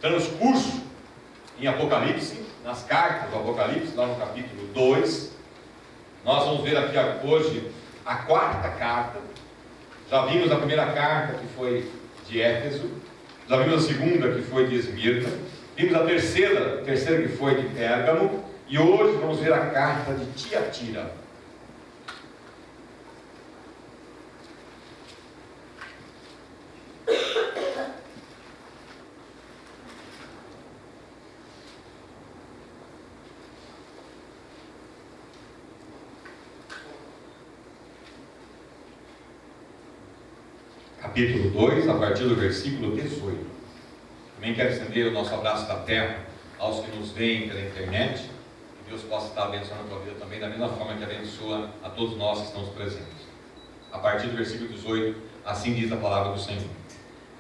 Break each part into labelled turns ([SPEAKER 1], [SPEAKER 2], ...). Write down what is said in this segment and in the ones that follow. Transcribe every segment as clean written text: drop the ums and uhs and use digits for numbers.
[SPEAKER 1] transcurso em Apocalipse, nas cartas do Apocalipse, lá no capítulo 2. Nós vamos ver aqui hoje a quarta carta. Já vimos a primeira carta, que foi de Éfeso. Já vimos a segunda, que foi de Esmirna. Vimos a terceira que foi de Pérgamo. E hoje vamos ver a carta de Tiatira. Capítulo 2, a partir do versículo 18. Também quero estender o nosso abraço da terra aos que nos veem pela internet. Que Deus possa estar abençoando a tua vida também, da mesma forma que abençoa a todos nós que estamos presentes. A partir do versículo 18, assim diz a palavra do Senhor.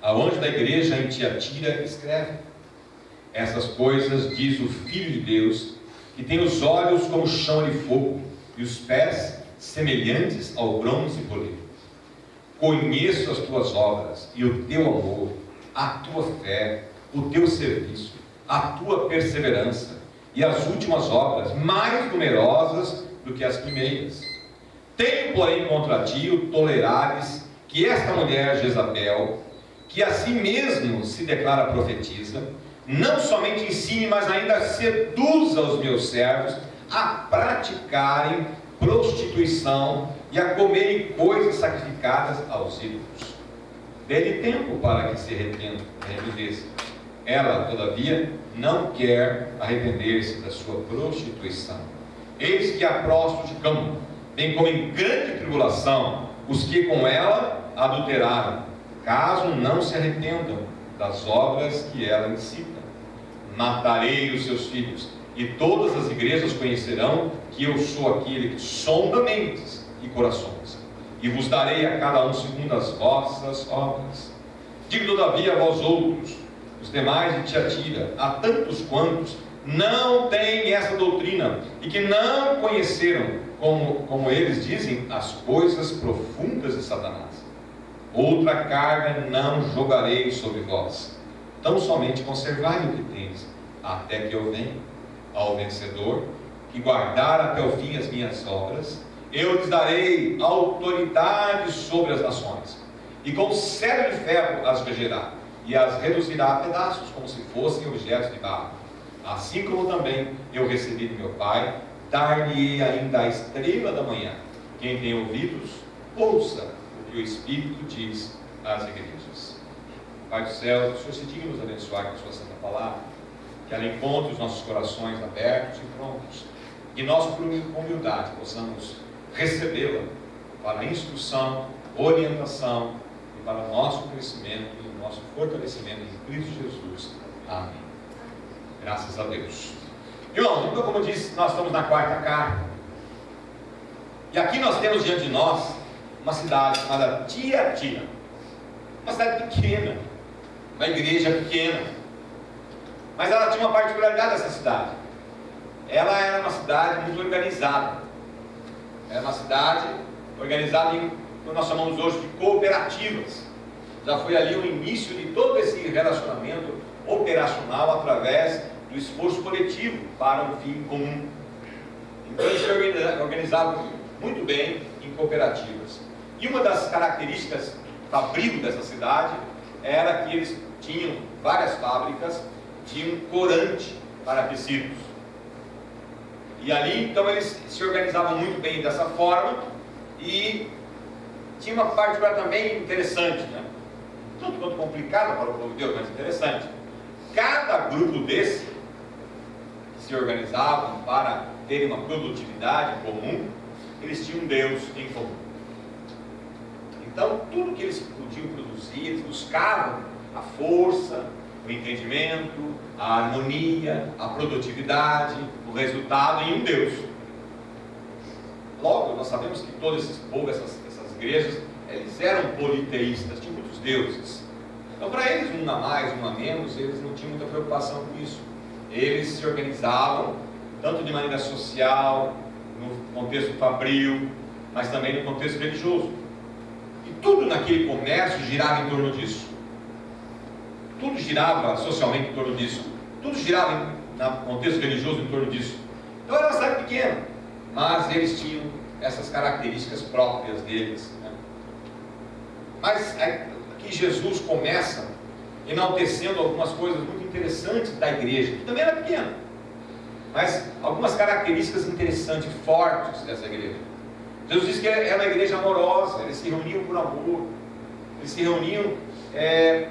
[SPEAKER 1] Ao anjo da igreja em Tiatira escreve: essas coisas diz o Filho de Deus, que tem os olhos como chama de fogo e os pés semelhantes ao bronze polido. Conheço as tuas obras e o teu amor, a tua fé, o teu serviço, a tua perseverança e as últimas obras, mais numerosas do que as primeiras. Tenho, porém, contra ti o tolerares que esta mulher Jezabel, que a si mesmo se declara profetisa, não somente ensine, mas ainda seduza os meus servos a praticarem prostituição e a comerem coisas sacrificadas aos ídolos. Dê-lhe tempo para que se arrependesse. Ela, todavia, não quer arrepender-se da sua prostituição. Eis que há prostros de campo, bem como em grande tribulação, os que com ela adulteraram, caso não se arrependam das obras que ela incita. Matarei os seus filhos, e todas as igrejas conhecerão que eu sou aquele que sonda mentes e corações, e vos darei a cada um segundo as vossas obras. Digo todavia a vós outros, os demais de Tiatira, a tantos quantos não têm essa doutrina, e que não conheceram, como eles dizem, as coisas profundas de Satanás. Outra carga não jogarei sobre vós, tão somente conservai o que tens, até que eu venha. Ao vencedor, que guardar até o fim as minhas obras, eu lhes darei autoridade sobre as nações, e com cetro de ferro as regerá, e as reduzirá a pedaços, como se fossem objetos de barro. Assim como também eu recebi de meu Pai, dar-lhe ainda a estrela da manhã. Quem tem ouvidos, ouça o que o Espírito diz às igrejas. Pai do céu, o Senhor se digna nos abençoar com a sua santa palavra, que ela encontre os nossos corações abertos e prontos, e nós, com humildade, possamos recebê-la para instrução, orientação e para o nosso crescimento e o nosso fortalecimento em Cristo Jesus. Amém. Graças a Deus. Irmãos, então, como eu disse, nós estamos na quarta carta, e aqui nós temos diante de nós uma cidade chamada Tiatira, uma cidade pequena, uma igreja pequena. Mas ela tinha uma particularidade dessa cidade. Ela era uma cidade muito organizada. Era uma cidade organizada em o que nós chamamos hoje de cooperativas. Já foi ali o início de todo esse relacionamento operacional através do esforço coletivo para um fim comum. Então eles se organizavam muito bem em cooperativas. E uma das características fabril dessa cidade era que eles tinham várias fábricas de um corante para tecidos. E ali então eles se organizavam muito bem dessa forma, e tinha uma parte também interessante, né? Tanto quanto complicada para o povo de Deus, mas interessante. Cada grupo desse que se organizavam para terem uma produtividade comum, eles tinham um Deus em comum. Então tudo que eles podiam produzir, eles buscavam a força, o entendimento, a harmonia, a produtividade, o resultado em um Deus. Logo, nós sabemos que todos esses povos, essas igrejas, eles eram politeístas, tinham muitos deuses. Então, para eles, um a mais, um a menos, eles não tinham muita preocupação com isso. Eles se organizavam, tanto de maneira social, no contexto fabril, mas também no contexto religioso. E tudo naquele comércio girava em torno disso. tudo girava socialmente em torno disso, tudo girava no contexto religioso em torno disso. Então era uma cidade pequena, mas eles tinham essas características próprias deles, né? Mas aqui Jesus começa enaltecendo algumas coisas muito interessantes da igreja, que também era pequena, mas algumas características interessantes, fortes dessa igreja. Jesus diz que era uma igreja amorosa, eles se reuniam por amor, eles se reuniam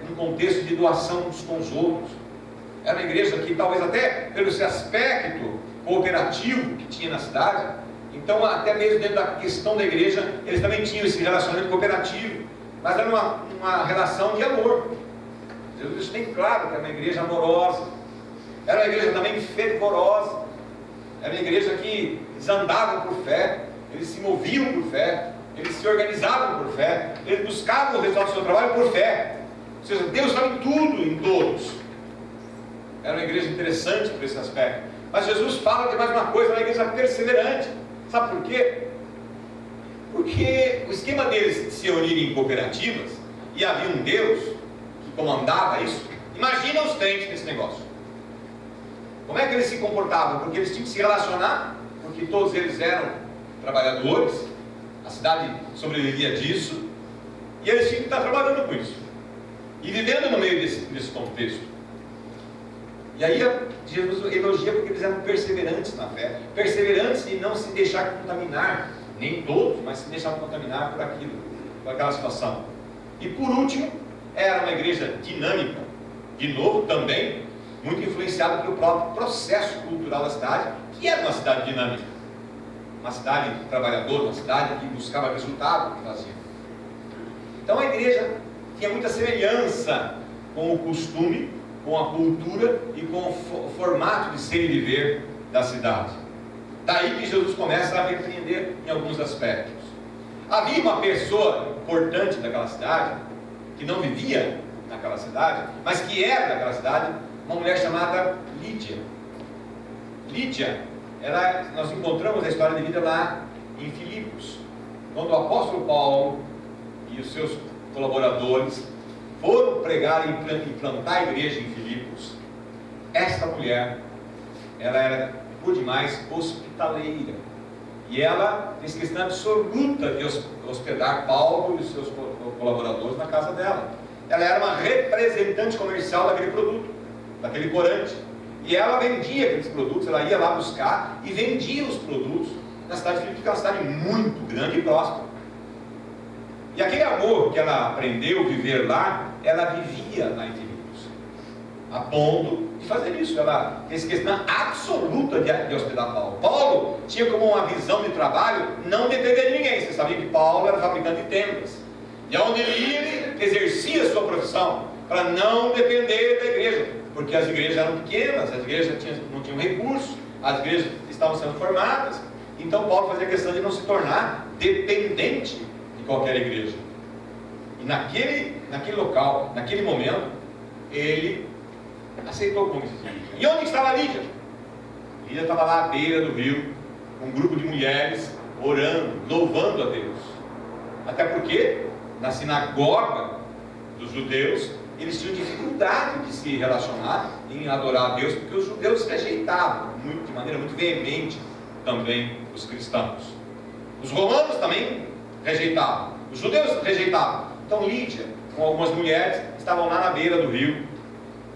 [SPEAKER 1] num contexto de doação uns com os outros. Era uma igreja que, talvez até pelo esse aspecto cooperativo que tinha na cidade, então até mesmo dentro da questão da igreja, eles também tinham esse relacionamento cooperativo, mas era uma relação de amor. Jesus tem claro que era uma igreja amorosa, era uma igreja também fervorosa, era uma igreja que eles andavam por fé, eles se moviam por fé, eles se organizavam por fé, eles buscavam o resultado do seu trabalho por fé. Ou seja, Deus estava em tudo, em todos. Era uma igreja interessante por esse aspecto. Mas Jesus fala de mais uma coisa, uma igreja perseverante. Sabe por quê? Porque o esquema deles de se unirem em cooperativas, e havia um Deus que comandava isso. Imagina os crentes nesse negócio. Como é que eles se comportavam? Porque eles tinham que se relacionar, porque todos eles eram trabalhadores, a cidade sobrevivia disso, e eles tinham que estar trabalhando com isso, e vivendo no meio desse contexto. E aí Jesus elogia porque eles eram perseverantes na fé, perseverantes em não se deixar contaminar, nem todos, mas se deixar contaminar por aquilo, por aquela situação. E por último, era uma igreja dinâmica, de novo também, muito influenciada pelo próprio processo cultural da cidade, que era uma cidade dinâmica, uma cidade trabalhadora, uma cidade que buscava resultado que fazia. Então a igreja tinha muita semelhança com o costume, com a cultura e com o formato de ser e viver da cidade. Daí que Jesus começa a repreender em alguns aspectos. Havia uma pessoa importante daquela cidade, que não vivia naquela cidade, mas que era daquela cidade, uma mulher chamada Lídia. Lídia, nós encontramos a história de vida lá em Filipos, quando o apóstolo Paulo e os seus colaboradores foram pregar e implantar a igreja em Filipos. Esta mulher, ela era por demais hospitaleira, e ela fez questão absoluta de hospedar Paulo e os seus colaboradores na casa dela. Ela era uma representante comercial daquele produto, daquele corante, e ela vendia aqueles produtos, ela ia lá buscar e vendia os produtos na cidade de Filipos, que é uma cidade muito grande e próspera. E aquele amor que ela aprendeu a viver lá, ela vivia lá em Filipos, a ponto de fazer isso. Ela fez questão absoluta de hospedar Paulo. Paulo tinha como uma visão de trabalho não depender de ninguém. Você sabia que Paulo era fabricante de tendas, e onde ele ia, ele exercia a sua profissão para não depender da igreja, porque as igrejas eram pequenas, as igrejas não tinham recursos, as igrejas estavam sendo formadas. Então Paulo fazia questão de não se tornar dependente de qualquer igreja. E naquele local, naquele momento, ele aceitou o convite. E onde estava Lídia? Lídia estava lá à beira do rio, com um grupo de mulheres orando, louvando a Deus. Até porque na sinagoga dos judeus, eles tinham dificuldade de se relacionar em adorar a Deus, porque os judeus rejeitavam de maneira muito veemente também os cristãos. Os romanos também rejeitavam, os judeus rejeitavam. Então Lídia, com algumas mulheres, estavam lá na beira do rio,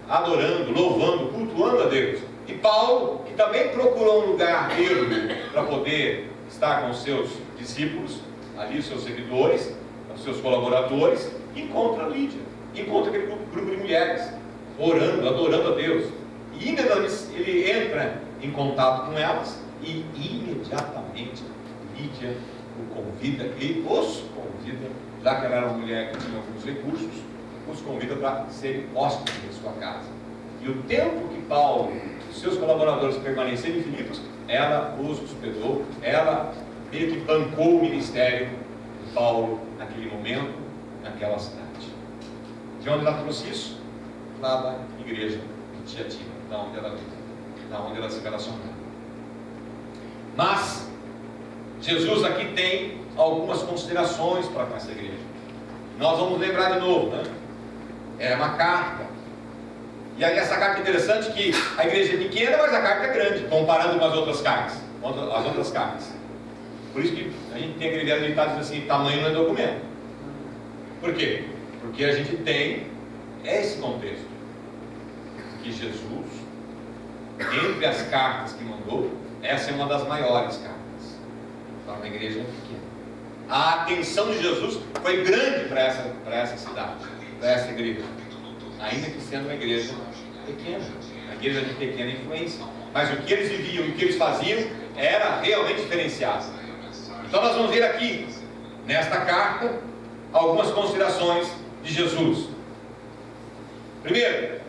[SPEAKER 1] adorando, louvando, cultuando a Deus. E Paulo, que também procurou um lugar ermo para poder estar com os seus discípulos, ali os seus seguidores, os seus colaboradores, encontra Lídia, encontra aquele grupo de mulheres, orando, adorando a Deus. E imediatamente ele entra em contato com elas, e imediatamente Lídia o convida, e os convida, já que ela era uma mulher que tinha alguns recursos, os convida para serem hóspedes em sua casa. E o tempo que Paulo e os seus colaboradores permaneceram em Filipos, ela os hospedou, ela meio que bancou o ministério de Paulo naquele momento, naquela cidade. De onde ela trouxe isso? Lá da igreja de Tiatira, da onde ela se relacionou. Mas Jesus aqui tem algumas considerações para com essa igreja. Nós vamos lembrar de novo, né? É uma carta, E aí essa carta é interessante que a igreja é pequena, mas a carta é grande, comparando com as outras cartas. Por isso que a gente tem aquele velho ditado assim, tamanho não é documento. Por quê? Porque a gente tem esse contexto. Que Jesus, entre as cartas que mandou, essa é uma das maiores cartas. Para uma igreja pequena. A atenção de Jesus foi grande para essa cidade, para essa igreja. Ainda que sendo uma igreja pequena, uma igreja de pequena influência, mas o que eles viviam e o que eles faziam era realmente diferenciado. Então nós vamos ver aqui, nesta carta, algumas considerações de Jesus. Primeiro,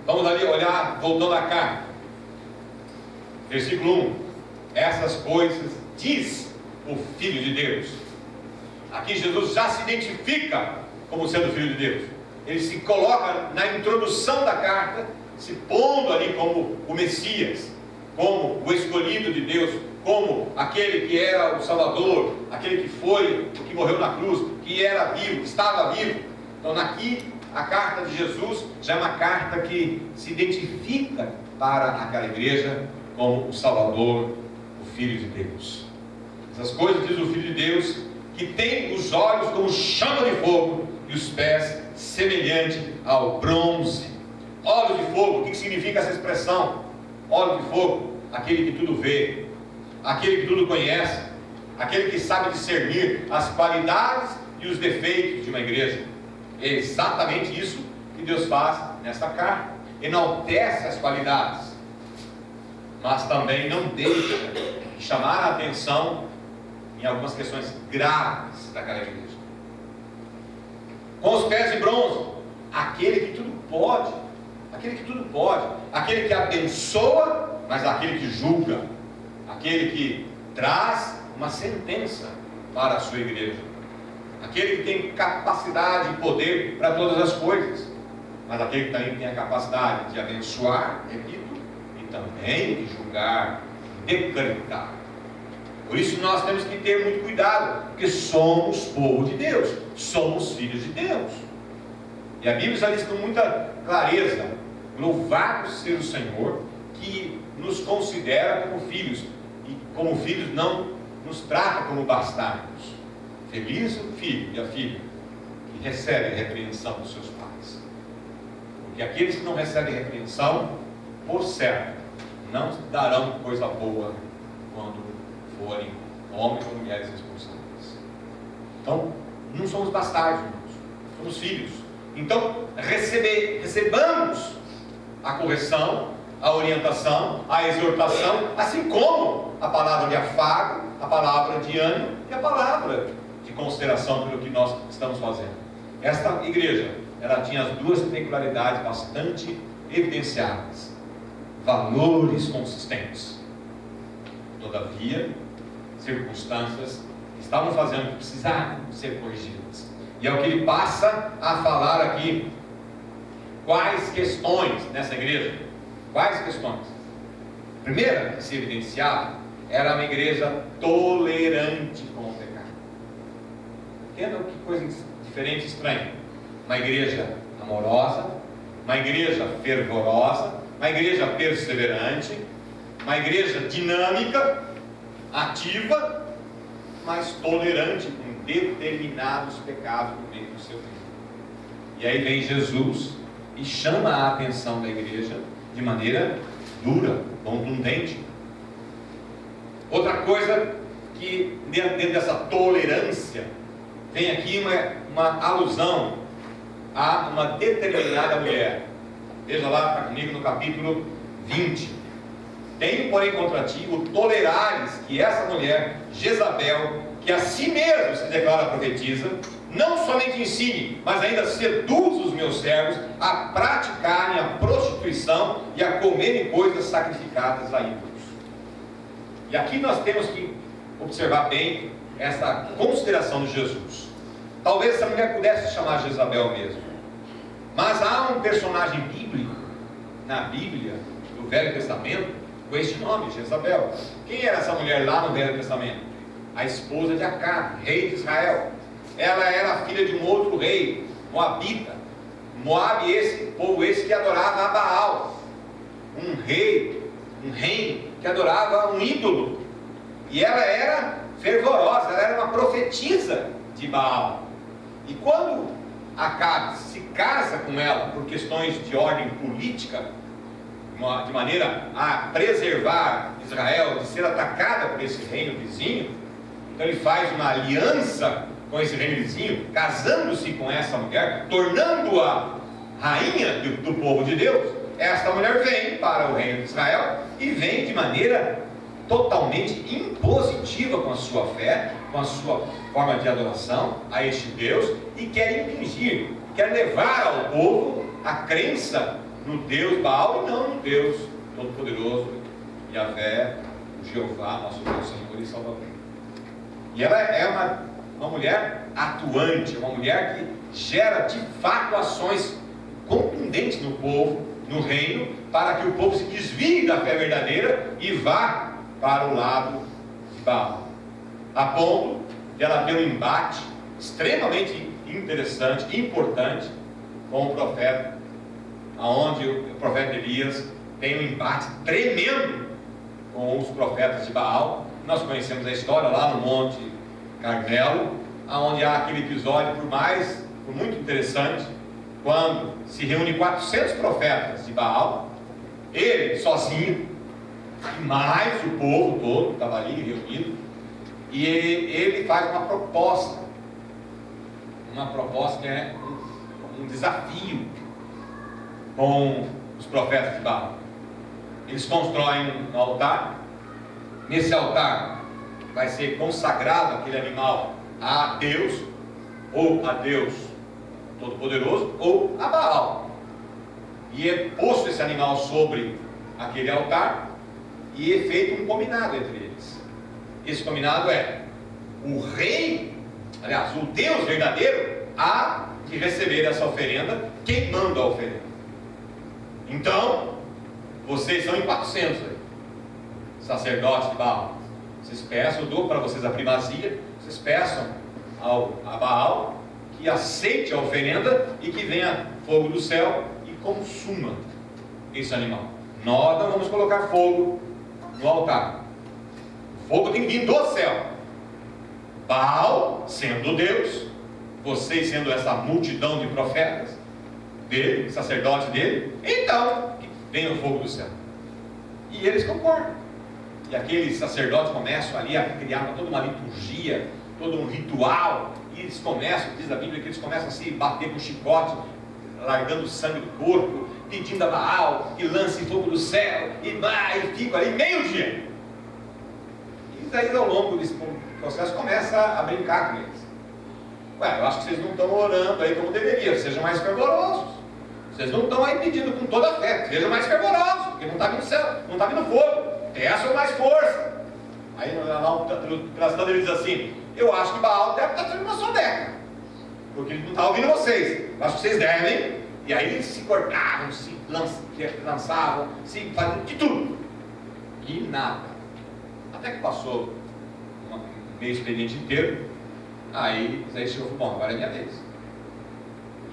[SPEAKER 1] vamos ali olhar, voltando à carta, versículo 1, essas coisas diz o Filho de Deus. Aqui Jesus já se identifica como sendo Filho de Deus. Ele se coloca na introdução da carta, se pondo ali como o Messias, como o escolhido de Deus, como aquele que era o Salvador, aquele que foi, o que morreu na cruz, que era vivo, estava vivo. Então aqui a carta de Jesus já é uma carta que se identifica para aquela igreja como o Salvador, o Filho de Deus. Essas coisas diz o Filho de Deus, que tem os olhos como chama de fogo e os pés semelhante ao bronze. Olhos de fogo, o que significa essa expressão? Olho de fogo, aquele que tudo vê, aquele que tudo conhece, aquele que sabe discernir as qualidades e os defeitos de uma igreja. É exatamente isso que Deus faz nesta carta. Enaltece as qualidades, mas também não deixa de chamar a atenção em algumas questões graves daquela igreja. Com os pés de bronze, aquele que tudo pode, aquele que abençoa, mas aquele que julga, aquele que traz uma sentença para a sua igreja, aquele que tem capacidade e poder para todas as coisas, mas aquele que também tem a capacidade de abençoar, repito, e também de julgar, decretar. Por isso nós temos que ter muito cuidado, porque somos povo de Deus, somos filhos de Deus. E a Bíblia já diz com muita clareza: louvado seja o Senhor, que nos considera como filhos, e como filhos não nos trata como bastardos. Feliz o filho e a filha que recebe a repreensão dos seus pais, porque aqueles que não recebem repreensão, por certo, não darão coisa boa quando forem homens ou mulheres responsáveis. Então, não somos bastardos, irmãos, somos filhos. Então, recebamos a correção, a orientação, a exortação, assim como a palavra de afago, a palavra de ânimo e a palavra de consideração pelo que nós estamos fazendo. Esta igreja, ela tinha as duas peculiaridades bastante evidenciadas: valores consistentes. Todavia, circunstâncias estavam fazendo que precisavam ser corrigidas. E é o que ele passa a falar aqui. Quais questões nessa igreja? Quais questões? A primeira que se evidenciava era uma igreja tolerante com o pecado. Entendam que coisa diferente e estranha. Uma igreja amorosa, uma igreja fervorosa, uma igreja perseverante, uma igreja dinâmica, ativa, mas tolerante com determinados pecados no meio do seu meio. E aí vem Jesus e chama a atenção da igreja de maneira dura, contundente. Outra coisa que dentro dessa tolerância vem aqui uma alusão a uma determinada mulher. Veja lá comigo no capítulo 20. Tenho, porém, contra ti o tolerares que essa mulher, Jezabel, que a si mesma se declara profetisa, não somente ensine, mas ainda seduz os meus servos a praticarem a prostituição e a comerem coisas sacrificadas a ídolos. E aqui nós temos que observar bem essa consideração de Jesus. Talvez essa mulher pudesse chamar Jezabel mesmo, mas há um personagem bíblico na Bíblia, do Velho Testamento, com este nome, Jezabel. Quem era essa mulher lá no Velho Testamento? A esposa de Acabe, rei de Israel. Ela era filha de um outro rei, Moabita, Moabe, povo esse que adorava a Baal, um reino que adorava um ídolo, e ela era fervorosa, ela era uma profetisa de Baal. E quando Acabe se casa com ela por questões de ordem política, de maneira a preservar Israel de ser atacada por esse reino vizinho, então ele faz uma aliança com esse reino vizinho, casando-se com essa mulher, tornando-a rainha do povo de Deus. Esta mulher vem para o reino de Israel e vem de maneira totalmente impositiva com a sua fé, com a sua forma de adoração a este Deus, e quer impingir, quer levar ao povo a crença no Deus Baal e não no Deus Todo-Poderoso, Yahvé, o Jeová, nosso Deus, Senhor e Salvador. E ela é uma mulher atuante, uma mulher que gera de fato ações contundentes no povo, no reino, para que o povo se desvie da fé verdadeira e vá para o lado de Baal, a ponto de ela ter um embate extremamente interessante, importante, com o profeta, aonde o profeta Elias tem um embate tremendo com os profetas de Baal. Nós conhecemos a história lá no Monte Carmelo, aonde há aquele episódio por muito interessante, quando se reúne 400 profetas de Baal, ele sozinho, e mais o povo todo estava ali reunido, e ele faz uma proposta que é um desafio com os profetas de Baal. Eles constroem um altar. Nesse altar vai ser consagrado aquele animal a Deus, ou a Deus Todo-Poderoso, ou a Baal. E é posto esse animal sobre aquele altar, e é feito um combinado entre eles. Esse combinado é: o rei, aliás, o Deus verdadeiro, há de receber essa oferenda, queimando a oferenda. Então, vocês são em 400 aí, sacerdotes de Baal. Vocês peçam, eu dou para vocês a primazia, vocês peçam a Baal que aceite a oferenda e que venha fogo do céu e consuma esse animal. Nós não vamos colocar fogo no altar. O fogo tem que vir do céu. Baal sendo Deus, vocês sendo essa multidão de profetas dele, sacerdotes dele, então vem o fogo do céu. E eles concordam. E aqueles sacerdotes começam ali a criar toda uma liturgia, todo um ritual, e eles começam, diz a Bíblia, que eles começam a se bater com chicote, largando o sangue do corpo, pedindo a Baal que lance fogo do céu, e ficam ali meio-dia. E daí, ao longo desse processo, começa a brincar com eles. Ué, eu acho que vocês não estão orando aí como deveriam, sejam mais fervorosos. Vocês não estão aí pedindo com toda a fé, sejam mais fervorosos, porque não está vindo céu, não está vindo fogo, peçam mais força. Aí tratando ele diz assim: eu acho que Baal deve estar tendo uma soneca, porque ele não está ouvindo vocês. Eu acho que vocês devem. E aí eles se cortavam, se lançavam, se faziam de tudo. E nada. Até que passou meio expediente inteiro. Aí Isaías chegou e falou: bom, agora é minha vez.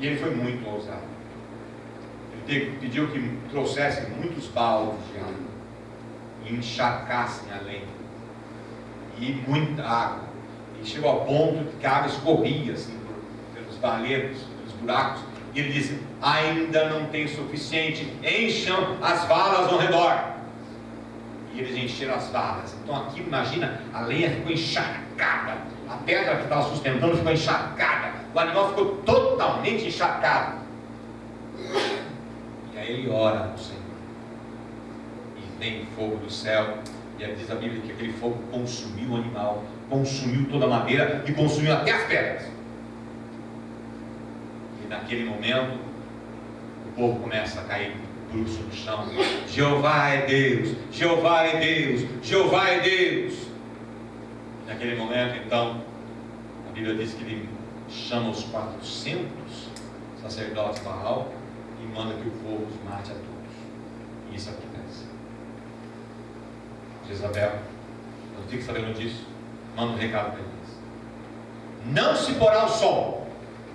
[SPEAKER 1] E ele foi muito ousado. Ele pediu que trouxessem muitos baldes de água e encharcassem a lenha, e muita água. E chegou ao ponto de que a água escorria assim, pelos valeiros, pelos buracos. E ele disse: ainda não tem suficiente, encham as valas ao redor. E eles encheram as valas. Então aqui, imagina, a lenha ficou encharcada, a pedra que estava sustentando ficou encharcada, o animal ficou totalmente encharcado. E aí ele ora ao Senhor, e vem fogo do céu, e diz a Bíblia que aquele fogo consumiu o animal, consumiu toda a madeira e consumiu até as pedras. E naquele momento o povo começa a cair bruxo no chão. Jeová é Deus, Jeová é Deus, Jeová é Deus. E naquele momento, então, a Bíblia diz que ele chama os 400 sacerdotes de Baal e manda que o fogo os mate a todos. E isso acontece. Jezabel, eu fico sabendo disso, manda um recado para eles: não se porá o sol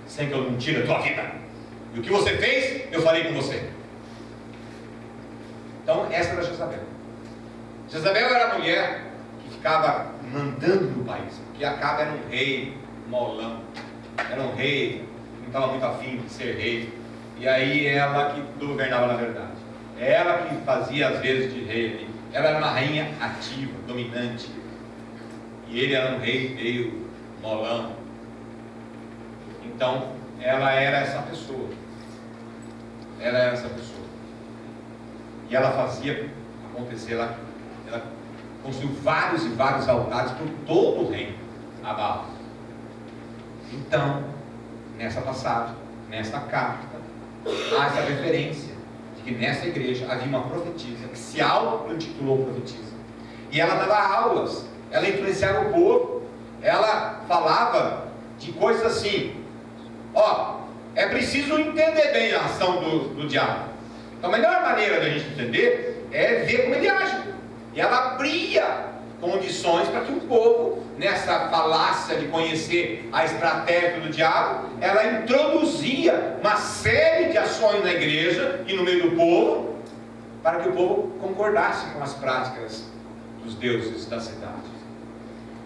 [SPEAKER 1] sem que eu não tire a tua vida. E o que você fez, eu farei com você. Então, essa era Jezabel. Jezabel era a mulher que ficava mandando no país, porque Acabe era um rei molão, era um rei que não estava muito afim de ser rei, e aí ela que governava na verdade, ela que fazia às vezes de rei ali. Ela era uma rainha ativa, dominante, e ele era um rei meio molão. Então ela era essa pessoa, e ela fazia acontecer, ela construiu vários e vários altares por todo o reino a Baal. Então, nessa passagem, nessa carta, há essa referência de que nessa igreja havia uma profetisa que se auto-intitulou profetisa, e ela dava aulas, ela influenciava o povo, ela falava de coisas assim: ó, é preciso entender bem a ação do diabo. Então, a melhor maneira da gente entender é ver como ele age. E ela abria condições para que o povo, nessa falácia de conhecer a estratégia do diabo, ela introduzia uma série de ações na igreja e no meio do povo, para que o povo concordasse com as práticas dos deuses da cidade.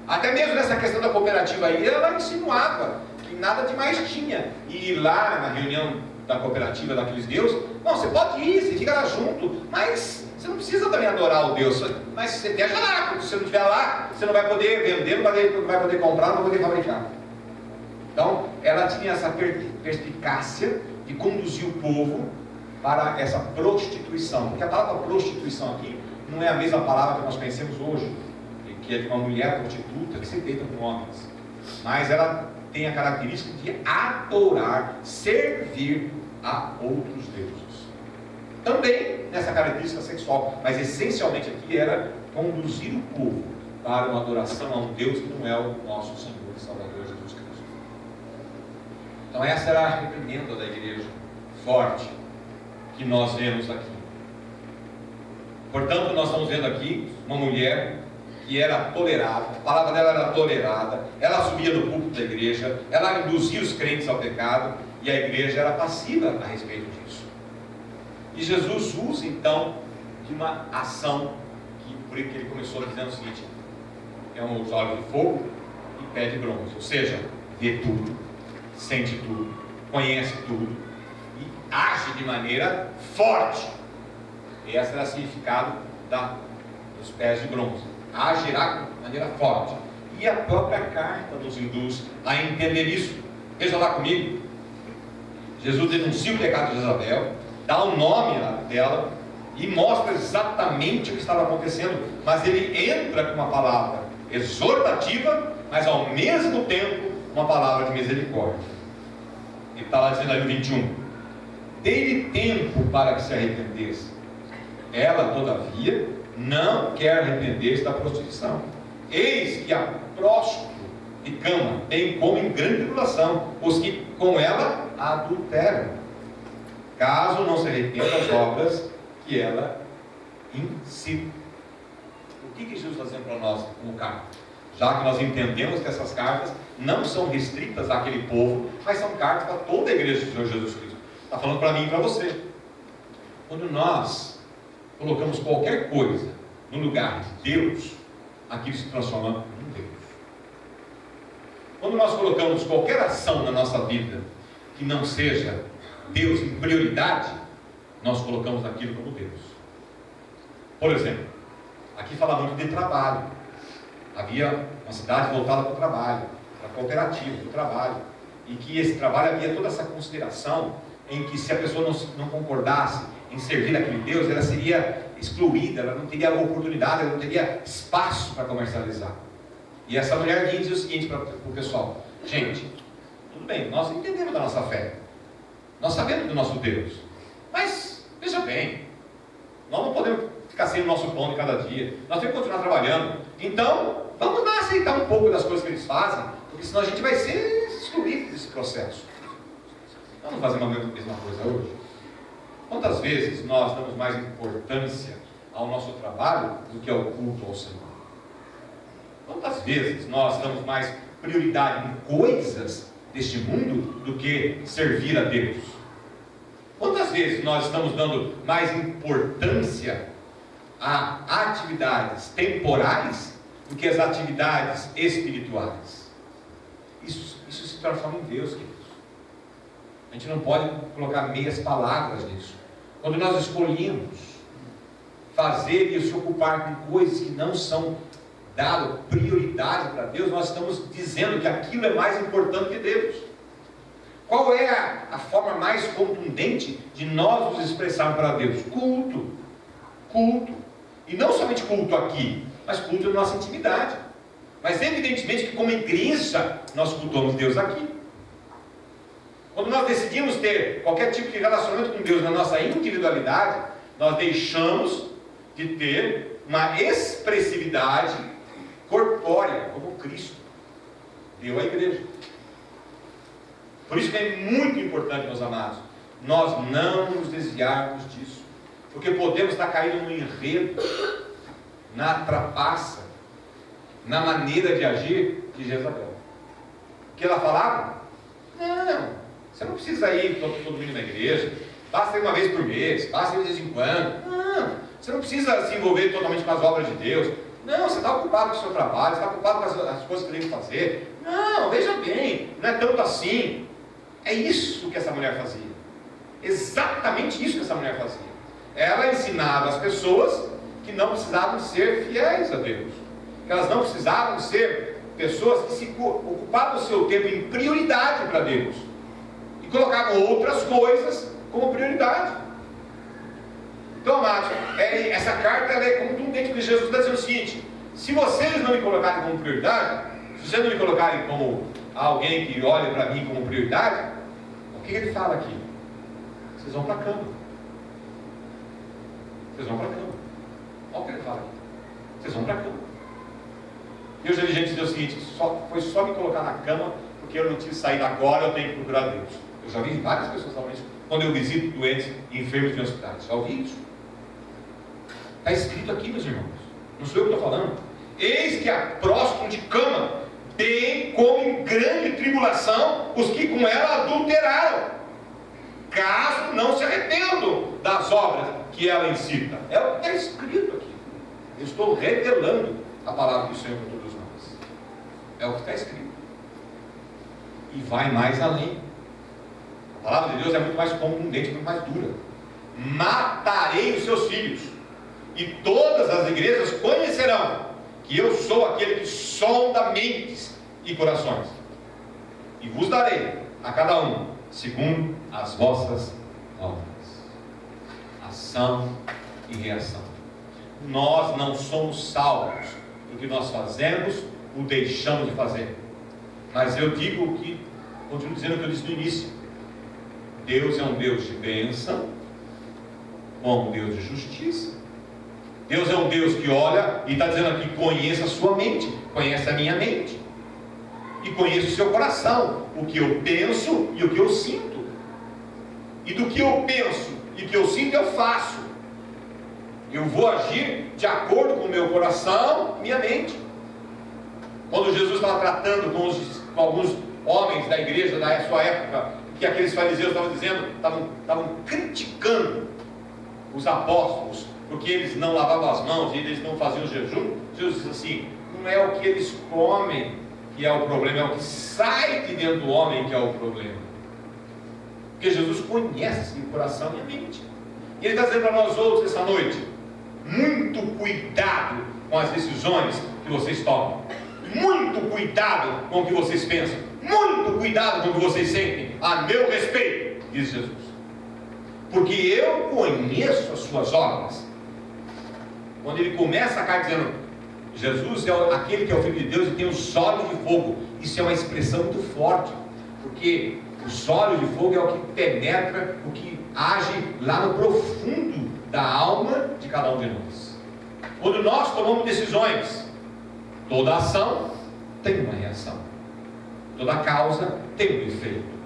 [SPEAKER 1] Até mesmo nessa questão da cooperativa aí, ela insinuava que nada demais tinha. E lá na reunião da cooperativa daqueles deuses, não, você pode ir, você fica lá junto, mas você não precisa também adorar o Deus, mas você deixa lá, porque se você não estiver lá, você não vai poder vender, não vai poder comprar, não vai poder fabricar. Então, ela tinha essa perspicácia de conduzir o povo para essa prostituição, porque a palavra prostituição aqui não é a mesma palavra que nós conhecemos hoje, que é de uma mulher prostituta que se deita com homens, mas ela tem a característica de adorar, servir a outros deuses. Também nessa característica sexual, mas essencialmente aqui era conduzir o povo para uma adoração a um Deus que não é o nosso Senhor e Salvador Jesus Cristo. Então essa era a reprimenda da igreja forte que nós vemos aqui. Portanto, nós estamos vendo aqui uma mulher que era tolerada, a palavra dela era tolerada, ela subia no púlpito da igreja, ela induzia os crentes ao pecado, e a igreja era passiva a respeito disso. E Jesus usa então de uma ação que, por isso que ele começou dizendo o seguinte: é um olhos de fogo e pé de bronze, ou seja, vê tudo, sente tudo, conhece tudo e age de maneira forte. Esse era o significado dos pés de bronze, agirá de maneira forte. E a própria carta nos induz a entender isso. Veja lá comigo, Jesus denuncia o pecado de Jezabel, dá o nome dela e mostra exatamente o que estava acontecendo, mas ele entra com uma palavra exortativa, mas ao mesmo tempo uma palavra de misericórdia. Ele está lá dizendo aí no 21: dê-lhe tempo para que se arrependesse. Ela, todavia, não quer arrepender-se da prostituição. Eis que a próstito de cama, bem como em grande tribulação, os que com ela adulteram, caso não se arrependa das obras que ela incita. O que Jesus está dizendo para nós como carta? Já que nós entendemos que essas cartas não são restritas àquele povo, mas são cartas para toda a igreja do Senhor Jesus Cristo. Está falando para mim e para você. Quando nós colocamos qualquer coisa no lugar de Deus, aquilo se transforma em Deus. Quando nós colocamos qualquer ação na nossa vida que não seja Deus em prioridade, nós colocamos aquilo como Deus. Por exemplo, aqui fala muito de trabalho. Havia uma cidade voltada para o trabalho, para a cooperativa do trabalho, e que esse trabalho havia toda essa consideração em que se a pessoa não concordasse em servir aquele Deus, ela seria excluída, ela não teria oportunidade, ela não teria espaço para comercializar. E essa mulher diz o seguinte para o pessoal: gente, tudo bem, nós entendemos da nossa fé, nós sabemos do nosso Deus, mas veja bem, nós não podemos ficar sem o nosso pão de cada dia, nós temos que continuar trabalhando. Então vamos lá aceitar um pouco das coisas que eles fazem, porque senão a gente vai ser excluído desse processo. Vamos fazer a mesma coisa hoje? Quantas vezes nós damos mais importância ao nosso trabalho do que ao culto ao Senhor? Quantas vezes nós damos mais prioridade em coisas deste mundo do que servir a Deus? Quantas vezes nós estamos dando mais importância a atividades temporais do que as atividades espirituais? Isso se transforma em Deus, queridos. A gente não pode colocar meias palavras nisso. Quando nós escolhemos fazer e se ocupar com coisas que não são dadas prioridade para Deus, nós estamos dizendo que aquilo é mais importante que Deus. Qual é a forma mais contundente de nós nos expressarmos para Deus? Culto. Culto. E não somente culto aqui, mas culto na nossa intimidade. Mas evidentemente que como igreja nós cultuamos Deus aqui. Quando nós decidimos ter qualquer tipo de relacionamento com Deus na nossa individualidade, nós deixamos de ter uma expressividade corpórea, como Cristo deu à igreja. Por isso que é muito importante, meus amados, nós não nos desviarmos disso, porque podemos estar caindo no enredo, na trapaça, na maneira de agir de Jezabel. O que ela falava? Não, você não precisa ir todo domingo na igreja, basta ir uma vez por mês, basta ir de vez em quando. Não, você não precisa se envolver totalmente com as obras de Deus. Não, você está ocupado com o seu trabalho, você está ocupado com as coisas que tem que fazer. Não, veja bem, não é tanto assim. É isso que essa mulher fazia. Exatamente isso que essa mulher fazia. Ela ensinava as pessoas que não precisavam ser fiéis a Deus. Que elas não precisavam ser pessoas que se ocupavam o seu tempo em prioridade para Deus. E colocavam outras coisas como prioridade. Então, amados, essa carta ela é contundente, porque Jesus está dizendo o seguinte: se vocês não me colocarem como prioridade, se vocês não me colocarem como alguém que olha para mim como prioridade, o que ele fala aqui? Vocês vão para a cama. Vocês vão para a cama. Olha o que ele fala aqui. Vocês vão para a cama. E os dirigentes dizem o seguinte: foi só me colocar na cama, porque eu não tive saído agora, eu tenho que procurar Deus. Eu já vi várias pessoas falando isso quando eu visito doentes e enfermos em hospitais. Já ouvi isso? Está escrito aqui, meus irmãos. Não sou eu que estou falando. Eis que a próximo de cama tem como em grande tribulação os que com ela adulteraram, caso não se arrependam das obras que ela incita. É o que está escrito aqui. Eu estou revelando a palavra do Senhor para todos nós. É o que está escrito. E vai mais além. A palavra de Deus é muito mais contundente, muito mais dura. Matarei os seus filhos, e todas as igrejas conhecerão que eu sou aquele que sonda mentes e corações, e vos darei a cada um segundo as vossas obras. Ação e reação. Nós não somos salvos do que nós fazemos ou deixamos de fazer. Mas eu digo o que, continuo dizendo o que eu disse no início: Deus é um Deus de bênção, como Deus de justiça. Deus é um Deus que olha e está dizendo aqui: conheça a sua mente, conheça a minha mente, e conheça o seu coração, o que eu penso e o que eu sinto. E do que eu penso e o que eu sinto eu faço. Eu vou agir de acordo com o meu coração e minha mente. Quando Jesus estava tratando com alguns homens da igreja da sua época, que aqueles fariseus estavam dizendo, estavam criticando os apóstolos, porque eles não lavavam as mãos e eles não faziam jejum, Jesus disse assim: não é o que eles comem que é o problema, é o que sai de dentro do homem que é o problema. Porque Jesus conhece o coração e a mente. E Ele está dizendo para nós outros essa noite: muito cuidado com as decisões que vocês tomam, muito cuidado com o que vocês pensam, muito cuidado com o que vocês sentem a meu respeito, diz Jesus, porque eu conheço as suas obras. Quando ele começa a carta dizendo: Jesus é aquele que é o Filho de Deus e tem os olhos de fogo, isso é uma expressão muito forte, porque os olhos de fogo é o que penetra, o que age lá no profundo da alma de cada um de nós. Quando nós tomamos decisões, toda ação tem uma reação, toda causa tem um efeito.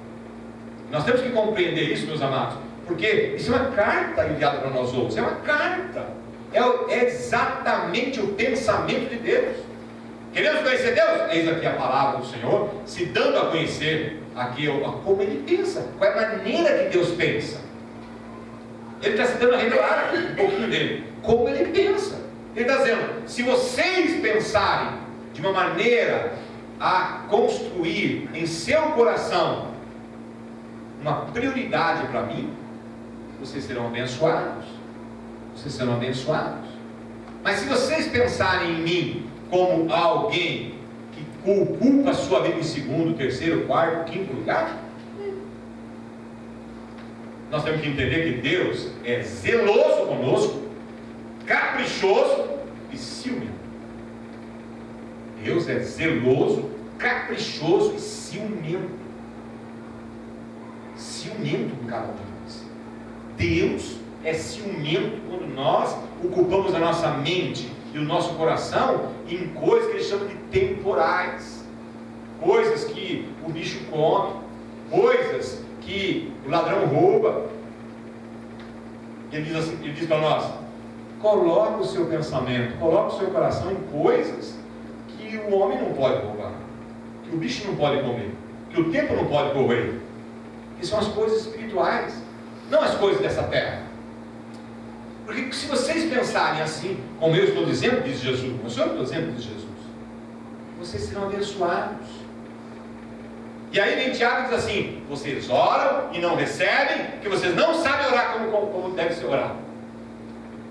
[SPEAKER 1] Nós temos que compreender isso, meus amados, porque isso é uma carta enviada para nós outros, é uma carta, é exatamente o pensamento de Deus. Queremos conhecer Deus? Eis aqui a palavra do Senhor, se dando a conhecer aqui como Ele pensa, qual é a maneira que Deus pensa. Ele está tentando revelar um pouquinho dele, como ele pensa. Ele está dizendo, se vocês pensarem de uma maneira a construir em seu coração uma prioridade para mim, vocês serão abençoados. Vocês serão abençoados. Mas se vocês pensarem em mim como alguém que ocupa a sua vida em segundo, terceiro, quarto, quinto lugar, nós temos que entender que Deus é zeloso conosco, caprichoso e ciumento. Deus é zeloso, caprichoso e ciumento. Ciumento com cada um de nós. Deus é ciumento quando nós ocupamos a nossa mente e o nosso coração em coisas que ele chama de temporais, coisas que o bicho come, coisas que o ladrão rouba. Ele diz assim, ele diz para nós: coloque o seu pensamento, coloque o seu coração em coisas que o homem não pode roubar, que o bicho não pode comer, que o tempo não pode correr, que são as coisas espirituais, não as coisas dessa terra. Porque se vocês pensarem assim, como eu estou dizendo, diz Jesus, como eu estou dizendo, diz Jesus, vocês serão abençoados. E aí vem Tiago e diz assim: vocês oram e não recebem, porque vocês não sabem orar como deve ser orado.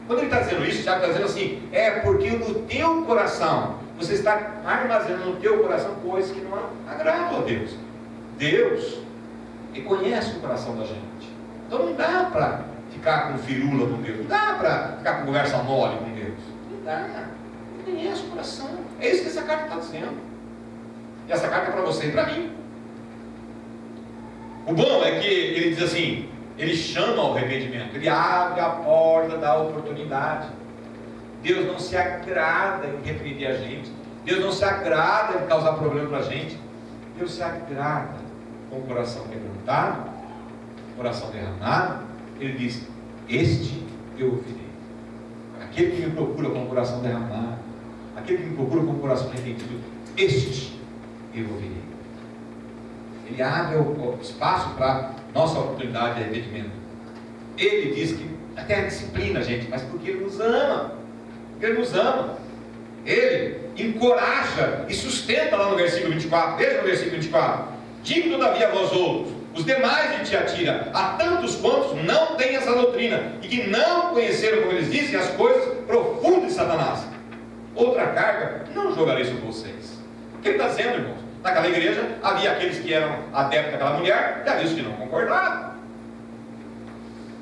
[SPEAKER 1] Quando ele está dizendo isso, Tiago está dizendo assim, é porque no teu coração, você está armazenando no teu coração coisas que não agradam a Deus. Deus, ele conhece o coração da gente. Então não dá para ficar com firula com Deus, não dá para ficar com conversa mole com Deus. Não dá. Ele conhece o coração. É isso que essa carta está dizendo. E essa carta é para você e para mim. O bom é que ele diz assim, ele chama ao arrependimento, ele abre a porta da oportunidade. Deus não se agrada em repreender a gente, Deus não se agrada em causar problema para a gente. Deus se agrada com o coração quebrantado, coração derramado. Ele diz: este eu ouvirei. Aquele que me procura com o coração derramado, aquele que me procura com o coração arrependido, este eu ouvirei. Ele abre o espaço para nossa oportunidade de arrependimento. Ele diz que até a disciplina, gente, mas porque Ele nos ama. Ele nos ama. Ele encoraja e sustenta lá no versículo 24. Veja no versículo 24: digo todavia a vós outros, os demais de Tiatira, a tantos quantos não têm essa doutrina, e que não conheceram, como eles dizem, as coisas profundas de Satanás, outra carga não jogarei sobre vocês. O que ele está dizendo, irmãos? Naquela igreja havia aqueles que eram adeptos daquela mulher e havia os que não concordavam.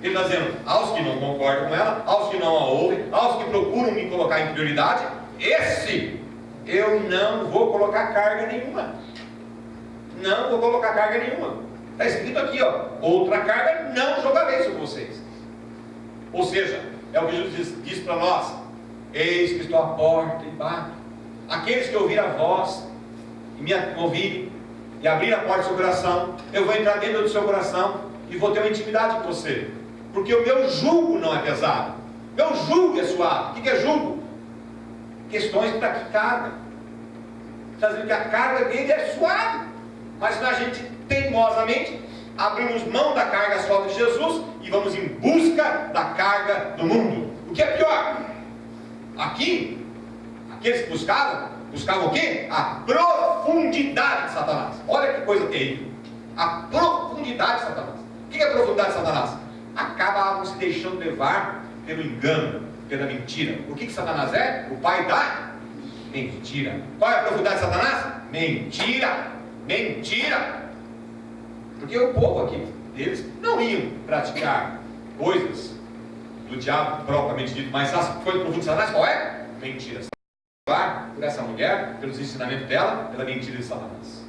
[SPEAKER 1] Ele está dizendo: aos que não concordam com ela, aos que não a ouvem, aos que procuram me colocar em prioridade, esse eu não vou colocar carga nenhuma. Não vou colocar carga nenhuma. Está escrito aqui, ó, outra carga não jogarei sobre vocês. Ou seja, é o que Jesus diz para nós: eis que estou à porta e bato. Aqueles que ouvirem a voz e me ouvirem e abrir a porta do seu coração, eu vou entrar dentro do seu coração e vou ter uma intimidade com você, porque o meu jugo não é pesado, meu jugo é suave. O que é jugo? Questões de carga. Está dizendo que a carga dele é suave, mas a gente teimosamente abrimos mão da carga suave de Jesus e vamos em busca da carga do mundo. O que é pior? Aqui, aqueles que buscavam o quê? A profundidade de Satanás. Olha que coisa terrível. A profundidade de Satanás. O que é a profundidade de Satanás? Acabavam se deixando levar pelo engano, pela mentira. O que Satanás é? O pai da mentira. Qual é a profundidade de Satanás? Mentira. Mentira. Porque o povo aqui, eles não iam praticar coisas do diabo propriamente dito, mas as coisas profundas de Satanás, qual é? Mentira. Por essa mulher, pelos ensinamentos dela, pela mentira de Satanás.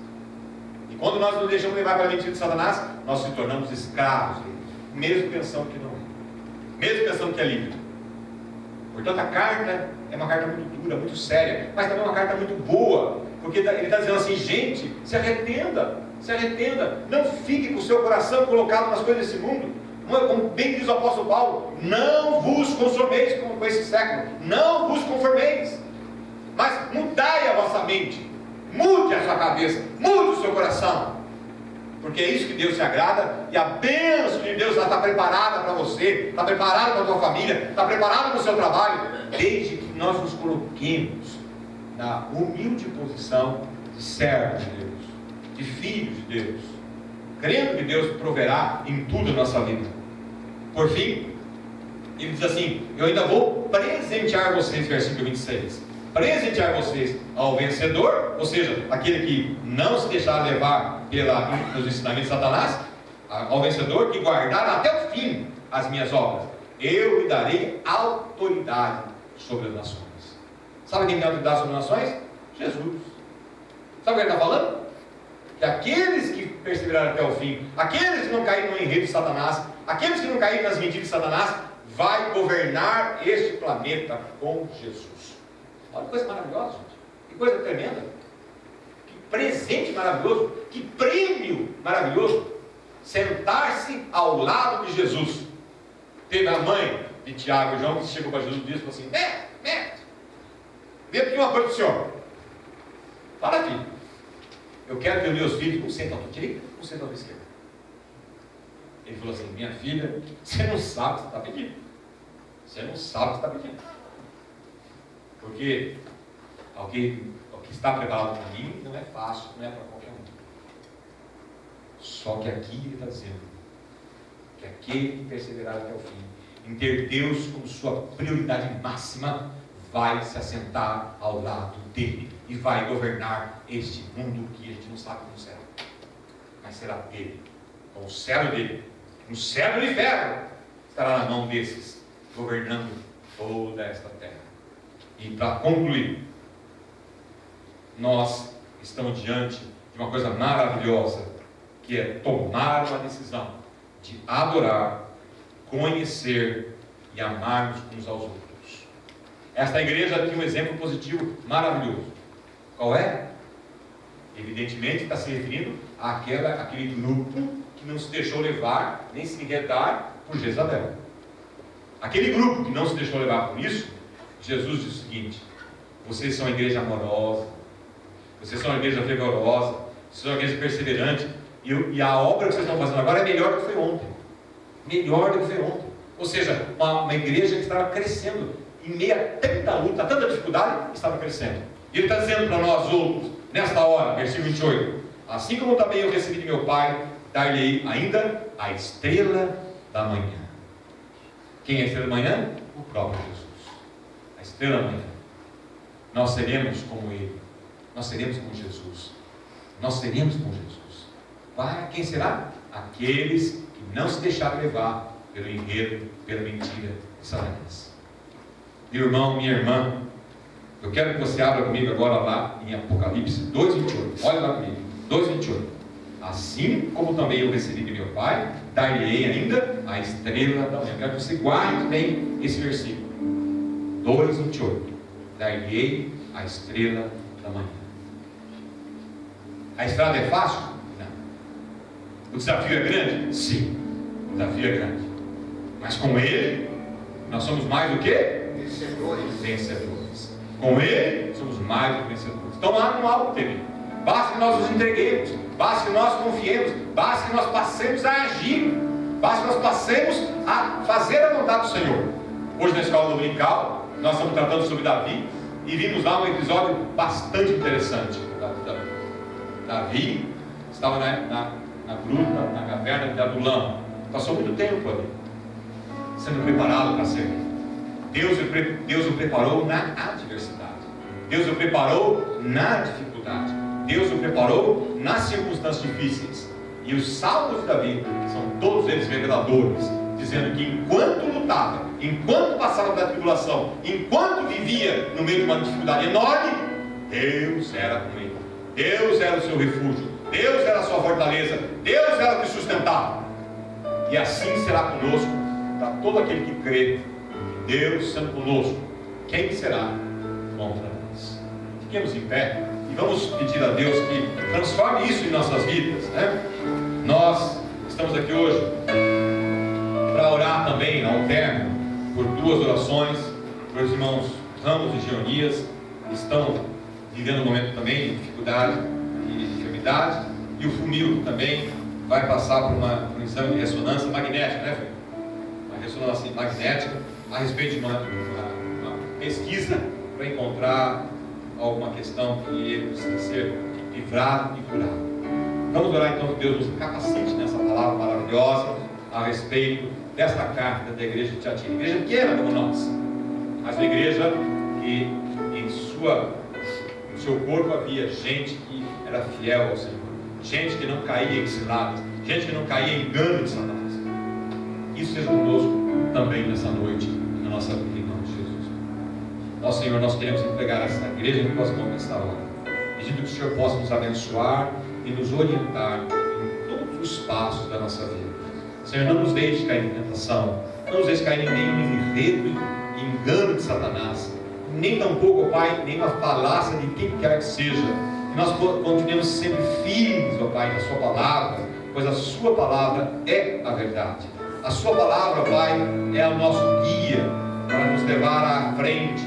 [SPEAKER 1] E quando nós nos deixamos levar pela mentira de Satanás, nós nos tornamos escravos dele, mesmo pensando que não é, mesmo pensando que é livre. Portanto, a carta é uma carta muito dura, muito séria, mas também uma carta muito boa, porque ele está dizendo assim: gente, se arrependa, não fique com o seu coração colocado nas coisas desse mundo. Como bem diz o apóstolo Paulo, não vos conformeis com esse século, não vos conformeis, mas mudai a vossa mente, mude a sua cabeça, mude o seu coração. porque é isso que Deus se agrada, e a bênção de Deus está preparada para você, está preparada para a tua família, está preparada para o seu trabalho, desde que nós nos coloquemos na humilde posição de servos de Deus, de filhos de Deus, crendo que Deus proverá em tudo na nossa vida. Por fim, ele diz assim: eu ainda vou presentear vocês, versículo 26, presentear vocês ao vencedor, ou seja, aquele que não se deixar levar pelos ensinamentos de Satanás, ao vencedor que guardar até o fim as minhas obras, eu lhe darei autoridade sobre as nações. Sabe quem tem autoridade sobre as nações? Jesus. Sabe o que ele está falando? Que aqueles que perseverarem até o fim, aqueles que não caírem no enredo de Satanás, aqueles que não caírem nas mentiras de Satanás, vai governar este planeta com Jesus. Olha que coisa maravilhosa, gente. Que coisa tremenda. Que presente maravilhoso. Que prêmio maravilhoso. Sentar-se ao lado de Jesus. Teve a mãe de Tiago e João que chegou para Jesus e disse assim: mestre, vem aqui uma coisa para o senhor. Fala, filho. Eu quero ver meus filhos um sentado à direita, um sentado à esquerda. Ele falou assim: minha filha, você não sabe o que você está pedindo. Você não sabe o que está pedindo. Porque o que está preparado para mim não é fácil, não é para qualquer um. Só que aqui ele está dizendo que aquele que perseverar até o fim, em ter Deus como sua prioridade máxima, vai se assentar ao lado dele e vai governar este mundo que a gente não sabe como será, mas será dele, com o cetro dele, um cetro de ferro estará na mão desses, governando toda esta terra. E para concluir, nós estamos diante de uma coisa maravilhosa, que é tomar uma decisão de adorar, conhecer e amarmos uns aos outros. Esta igreja tem um exemplo positivo maravilhoso. Qual é? Evidentemente está se referindo àquele grupo que não se deixou levar, nem se enredar por Jezabel. Aquele grupo que não se deixou levar por isso, Jesus diz o seguinte: vocês são uma igreja amorosa, vocês são uma igreja fervorosa, vocês são uma igreja perseverante, e a obra que vocês estão fazendo agora é melhor do que foi ontem. Melhor do que foi ontem. Ou seja, uma igreja que estava crescendo, em meio a tanta luta, a tanta dificuldade, estava crescendo. E ele está dizendo para nós outros, nesta hora, versículo 28, assim como também eu recebi de meu Pai, dar-lhe ainda a estrela da manhã. Quem é a estrela da manhã? O próprio Jesus. A estrela da manhã. Nós seremos como Ele. Nós seremos como Jesus. Nós seremos como Jesus. Para quem será? Aqueles que não se deixaram levar pelo enredo, pela mentira de Satanás. Meu irmão, minha irmã, eu quero que você abra comigo agora lá em Apocalipse 2:28. Olha lá comigo, 2:28. Assim como também eu recebi de meu Pai, dar-lhe-ei ainda a estrela da manhã. Eu quero que você guarde bem esse versículo. 2:28. Dar-lhe-ei a estrela da manhã. A estrada é fácil? Não. O desafio é grande? Sim. O desafio é grande. Mas com Ele, nós somos mais do que? Vencedores. Com Ele, somos mais do que vencedores. Então há um algo terrível. Basta que nós nos entreguemos, basta que nós confiemos, basta que nós passemos a agir, basta que nós passemos a fazer a vontade do Senhor. Hoje na escola dominical, nós estamos tratando sobre Davi, e vimos lá um episódio bastante interessante. Davi estava na gruta, na caverna de Adulam, passou muito tempo ali, sendo preparado para servir. Deus o preparou na adversidade, Deus o preparou na dificuldade, Deus o preparou nas circunstâncias difíceis. E os salmos de Davi são todos eles reveladores, dizendo que enquanto lutava, enquanto passava pela tribulação, enquanto vivia no meio de uma dificuldade enorme, Deus era com ele, Deus era o seu refúgio, Deus era a sua fortaleza, Deus era o que sustentava. E assim será conosco, para todo aquele que crê. Deus sendo conosco, quem será contra nós? Fiquemos em pé e vamos pedir a Deus que transforme isso em nossas vidas, né? Nós estamos aqui hoje para orar também ao término por duas orações, para os irmãos Ramos e Geonias, que estão vivendo um momento também de dificuldade e de enfermidade, e o Fumil também vai passar por um exame de ressonância magnética, né, filho? Uma ressonância magnética a respeito de uma pesquisa para encontrar alguma questão que ele precisa ser livrado e curado. Vamos orar então que Deus nos capacite nessa palavra maravilhosa a respeito desta carta da igreja de Tiatira. Igreja pequena como nós, mas uma igreja que no seu corpo havia gente que era fiel ao Senhor, gente que não caía em ciladas, gente que não caía em engano de Satanás. Isso seja conosco também nessa noite, na nossa vida, em nome de Jesus. Ó Senhor, nós queremos entregar essa igreja em tuas mãos nesta hora, pedindo que o Senhor possa nos abençoar e nos orientar em todos os passos da nossa vida. Senhor, não nos deixe cair em tentação, não nos deixe cair em nenhum enredo e engano de Satanás, nem tampouco, ó Pai, nenhuma falácia de quem quer que seja. Que nós continuemos sempre firmes, ó Pai, na Sua palavra, pois a Sua palavra é a verdade. A Sua palavra, Pai, é o nosso guia para nos levar à frente,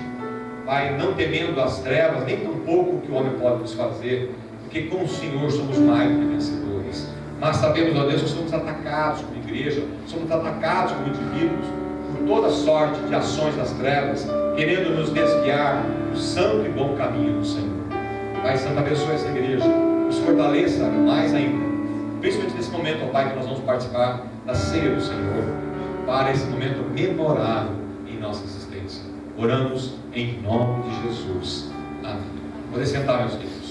[SPEAKER 1] Pai, não temendo as trevas, nem tampouco o que o homem pode nos fazer, porque com o Senhor somos mais do que vencedores. Mas sabemos, ó Deus, que somos atacados como igreja, somos atacados como indivíduos, por toda sorte de ações das trevas, querendo nos desviar do santo e bom caminho do Senhor. Pai Santo, abençoe essa igreja, nos fortaleça mais ainda, principalmente nesse momento, ó Pai, que nós vamos participar da ceia do Senhor, para esse momento memorável em nossa existência. Oramos em nome de Jesus. Amém. Poder sentar, meus queridos.